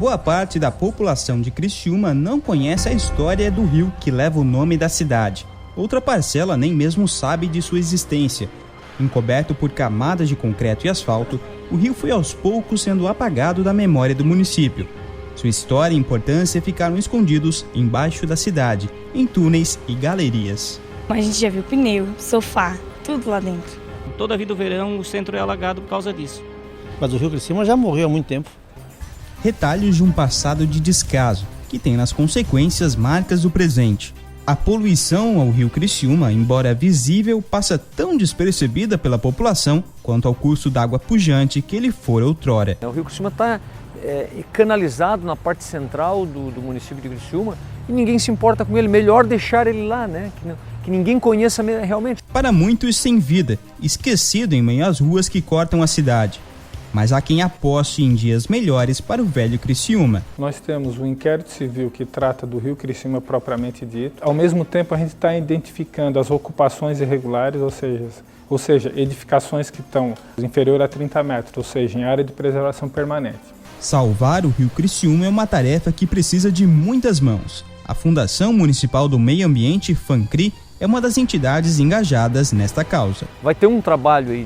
Boa parte da população de Criciúma não conhece a história do rio que leva o nome da cidade. Outra parcela nem mesmo sabe de sua existência. Encoberto por camadas de concreto e asfalto, o rio foi aos poucos sendo apagado da memória do município. Sua história e importância ficaram escondidos embaixo da cidade, em túneis e galerias. A gente já viu pneu, sofá, tudo lá dentro. Toda a vida do verão o centro é alagado por causa disso. Mas o rio Criciúma já morreu há muito tempo. Retalhos de um passado de descaso, que tem nas consequências marcas do presente. A poluição ao rio Criciúma, embora visível, passa tão despercebida pela população quanto ao curso d'água pujante que ele fora outrora. O rio Criciúma está canalizado na parte central do município de Criciúma e ninguém se importa com ele. Melhor deixar ele lá, né? Que ninguém conheça realmente. Para muitos sem vida, esquecido em meio às ruas que cortam a cidade. Mas há quem aposte em dias melhores para o velho Criciúma. Nós temos o inquérito civil que trata do rio Criciúma propriamente dito. Ao mesmo tempo, a gente está identificando as ocupações irregulares, ou seja, edificações que estão inferior a 30 metros, ou seja, em área de preservação permanente. Salvar o rio Criciúma é uma tarefa que precisa de muitas mãos. A Fundação Municipal do Meio Ambiente, FANCRI, é uma das entidades engajadas nesta causa. Vai ter um trabalho aí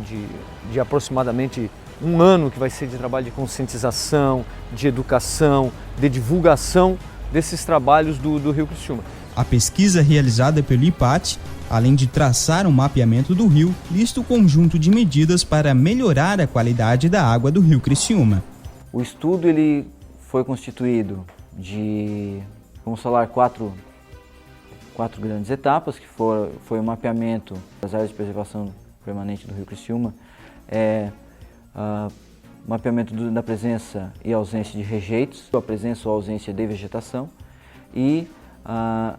de aproximadamente um ano que vai ser de trabalho de conscientização, de educação, de divulgação desses trabalhos do rio Criciúma. A pesquisa realizada pelo IPAT, além de traçar um mapeamento do rio, lista o conjunto de medidas para melhorar a qualidade da água do rio Criciúma. O estudo ele foi constituído de, vamos falar, quatro grandes etapas, que foi o mapeamento das áreas de preservação permanente do rio Criciúma, mapeamento da presença e ausência de rejeitos, a presença ou ausência de vegetação e a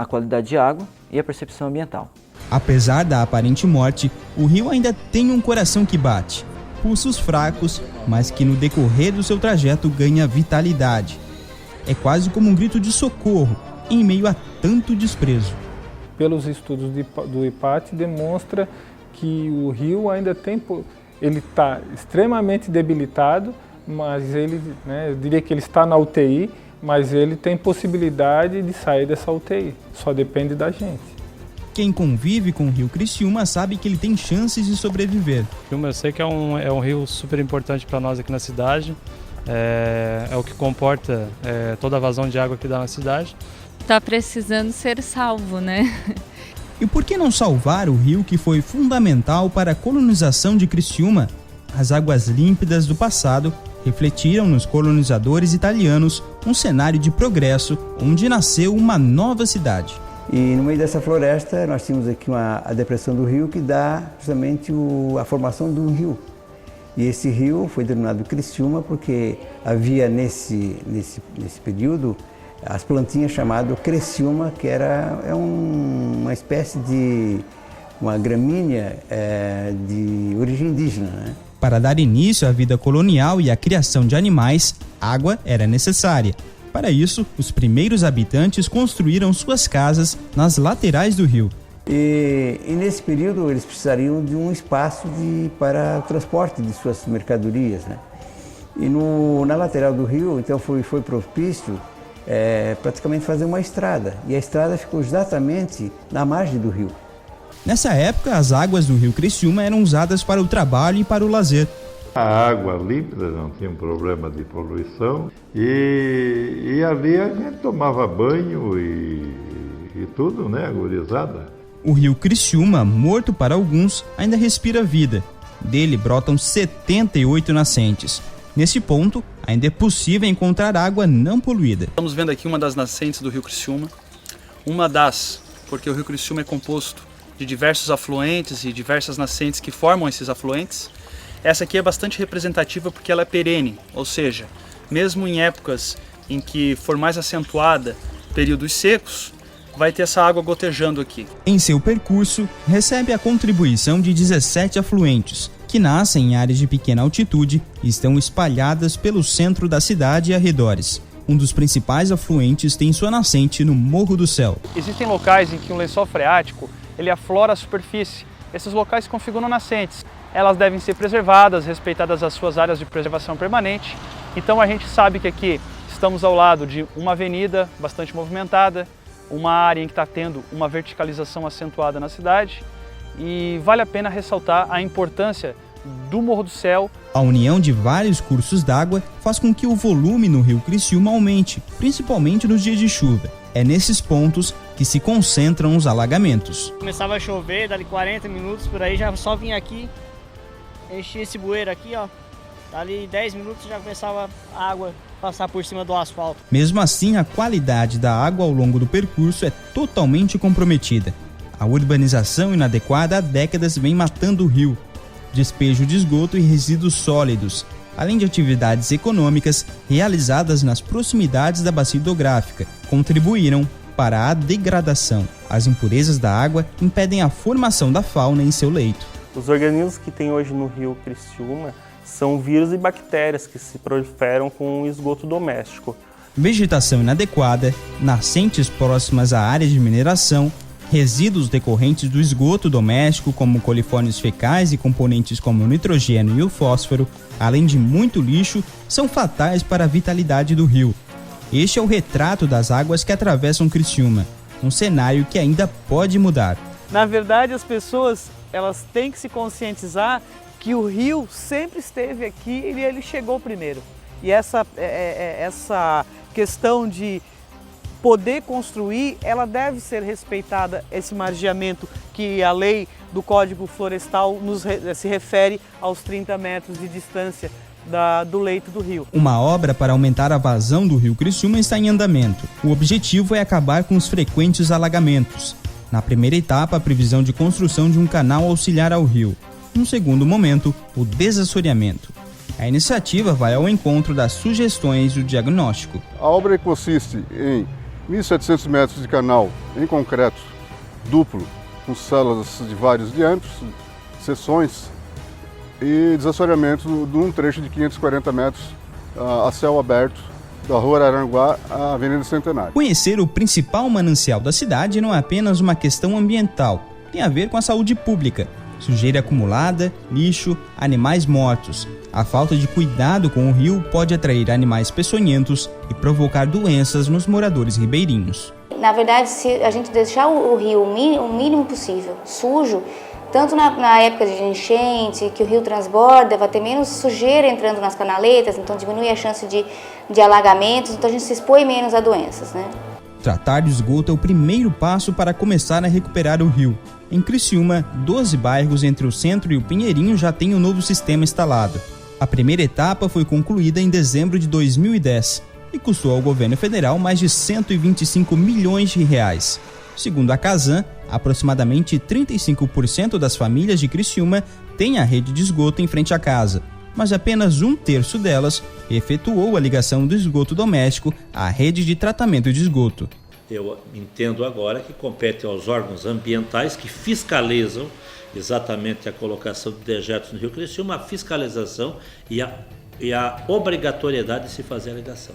qualidade de água e a percepção ambiental. Apesar da aparente morte, o rio ainda tem um coração que bate, pulsos fracos, mas que no decorrer do seu trajeto ganha vitalidade. É quase como um grito de socorro em meio a tanto desprezo. Pelos estudos do IPAT, demonstra que o rio ainda tem... Ele está extremamente debilitado, mas eu diria que ele está na UTI, mas ele tem possibilidade de sair dessa UTI, só depende da gente. Quem convive com o rio Criciúma sabe que ele tem chances de sobreviver. Eu sei que é um rio super importante para nós aqui na cidade, é o que comporta toda a vazão de água que dá na cidade. Está precisando ser salvo, né? E por que não salvar o rio que foi fundamental para a colonização de Criciúma? As águas límpidas do passado refletiram nos colonizadores italianos um cenário de progresso onde nasceu uma nova cidade. E no meio dessa floresta nós tínhamos aqui a depressão do rio que dá justamente a formação de um rio. E esse rio foi denominado Criciúma porque havia nesse período as plantinhas chamadas creciúma, que é uma espécie de uma gramínea de origem indígena, né? Para dar início à vida colonial e à criação de animais, água era necessária. Para isso, os primeiros habitantes construíram suas casas nas laterais do rio. E nesse período eles precisariam de um espaço para o transporte de suas mercadorias, né? E na lateral do rio, então foi propício praticamente fazer uma estrada, e a estrada ficou exatamente na margem do rio. Nessa época, as águas do rio Criciúma eram usadas para o trabalho e para o lazer. A água límpida, não tinha um problema de poluição, e ali a gente tomava banho e tudo, né, gurizada. O rio Criciúma, morto para alguns, ainda respira vida. Dele brotam 78 nascentes. Nesse ponto, ainda é possível encontrar água não poluída. Estamos vendo aqui uma das nascentes do rio Criciúma. Porque o rio Criciúma é composto de diversos afluentes e diversas nascentes que formam esses afluentes. Essa aqui é bastante representativa porque ela é perene, ou seja, mesmo em épocas em que for mais acentuada períodos secos, vai ter essa água gotejando aqui. Em seu percurso, recebe a contribuição de 17 afluentes, que nascem em áreas de pequena altitude e estão espalhadas pelo centro da cidade e arredores. Um dos principais afluentes tem sua nascente no Morro do Céu. Existem locais em que um lençol freático ele aflora a superfície. Esses locais configuram nascentes. Elas devem ser preservadas, respeitadas as suas áreas de preservação permanente Então a gente sabe que aqui estamos ao lado de uma avenida bastante movimentada, uma área em que está tendo uma verticalização acentuada na cidade, e vale a pena ressaltar a importância do Morro do Céu. A união de vários cursos d'água faz com que o volume no rio Criciúma aumente, principalmente nos dias de chuva. É nesses pontos que se concentram os alagamentos. Começava a chover, dali 40 minutos por aí, já só vinha aqui, enchia esse bueiro aqui, ó. Dali 10 minutos já começava a água passar por cima do asfalto. Mesmo assim, a qualidade da água ao longo do percurso é totalmente comprometida. A urbanização inadequada há décadas vem matando o rio. Despejo de esgoto e resíduos sólidos, além de atividades econômicas realizadas nas proximidades da bacia hidrográfica, contribuíram para a degradação. As impurezas da água impedem a formação da fauna em seu leito. Os organismos que tem hoje no rio Criciúma são vírus e bactérias que se proliferam com o esgoto doméstico. Vegetação inadequada, nascentes próximas a áreas de mineração, resíduos decorrentes do esgoto doméstico, como coliformes fecais e componentes como o nitrogênio e o fósforo, além de muito lixo, são fatais para a vitalidade do rio. Este é o retrato das águas que atravessam Criciúma, um cenário que ainda pode mudar. Na verdade, as pessoas elas têm que se conscientizar que o rio sempre esteve aqui e ele chegou primeiro. E essa questão de poder construir, ela deve ser respeitada, esse margeamento que a lei do Código Florestal se refere aos 30 metros de distância do leito do rio. Uma obra para aumentar a vazão do rio Criciúma está em andamento. O objetivo é acabar com os frequentes alagamentos. Na primeira etapa, a previsão de construção de um canal auxiliar ao rio. No segundo momento, o desassoreamento. A iniciativa vai ao encontro das sugestões do diagnóstico. A obra consiste em 1.700 metros de canal em concreto duplo, com células de vários diâmetros, seções e desassoreamento de um trecho de 540 metros a céu aberto da Rua Araranguá à Avenida Centenário. Conhecer o principal manancial da cidade não é apenas uma questão ambiental, tem a ver com a saúde pública. Sujeira acumulada, lixo, animais mortos. A falta de cuidado com o rio pode atrair animais peçonhentos e provocar doenças nos moradores ribeirinhos. Na verdade, se a gente deixar o rio o mínimo possível sujo, tanto na época de enchente, que o rio transborda, vai ter menos sujeira entrando nas canaletas, então diminui a chance de alagamentos, então a gente se expõe menos a doenças, né? Tratar de esgoto é o primeiro passo para começar a recuperar o rio. Em Criciúma, 12 bairros entre o centro e o Pinheirinho já têm um novo sistema instalado. A primeira etapa foi concluída em dezembro de 2010 e custou ao governo federal mais de 125 milhões de reais. Segundo a Casan, aproximadamente 35% das famílias de Criciúma têm a rede de esgoto em frente à casa, mas apenas 1/3 delas efetuou a ligação do esgoto doméstico à rede de tratamento de esgoto. Eu entendo agora que compete aos órgãos ambientais que fiscalizam exatamente a colocação de dejetos no rio Criciúma, a fiscalização e a obrigatoriedade de se fazer a ligação.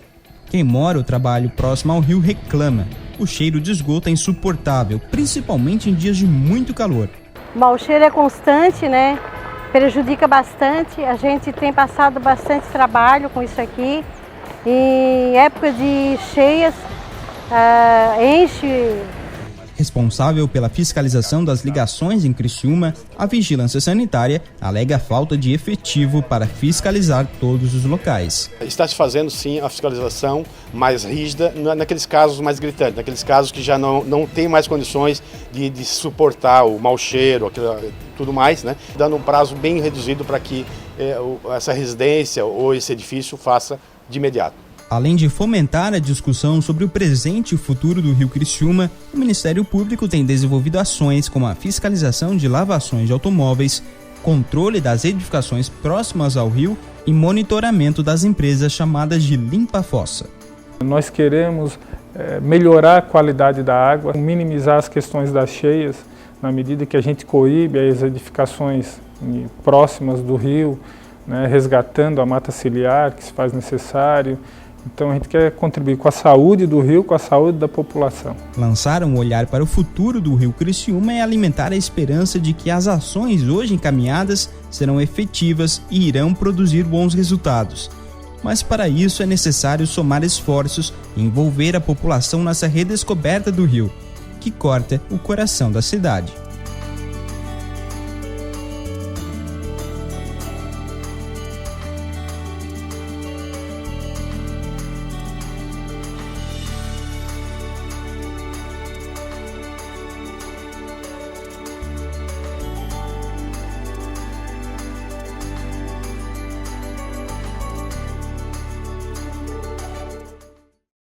Quem mora ou trabalha próximo ao rio reclama. O cheiro de esgoto é insuportável, principalmente em dias de muito calor. O mau cheiro é constante, né? Prejudica bastante. A gente tem passado bastante trabalho com isso aqui. Em época de cheias, enche. Responsável pela fiscalização das ligações em Criciúma, a Vigilância Sanitária alega falta de efetivo para fiscalizar todos os locais. Está se fazendo sim a fiscalização mais rígida naqueles casos mais gritantes, naqueles casos que já não tem mais condições de suportar o mau cheiro, tudo mais, né? Dando um prazo bem reduzido para que essa residência ou esse edifício faça de imediato. Além de fomentar a discussão sobre o presente e o futuro do rio Criciúma, o Ministério Público tem desenvolvido ações como a fiscalização de lavações de automóveis, controle das edificações próximas ao rio e monitoramento das empresas chamadas de limpa-fossa. Nós queremos melhorar a qualidade da água, minimizar as questões das cheias, na medida que a gente coíbe as edificações próximas do rio, né, resgatando a mata ciliar que se faz necessário. Então a gente quer contribuir com a saúde do rio, com a saúde da população. Lançar um olhar para o futuro do rio Criciúma é alimentar a esperança de que as ações hoje encaminhadas serão efetivas e irão produzir bons resultados. Mas para isso é necessário somar esforços e envolver a população nessa redescoberta do rio, que corta o coração da cidade.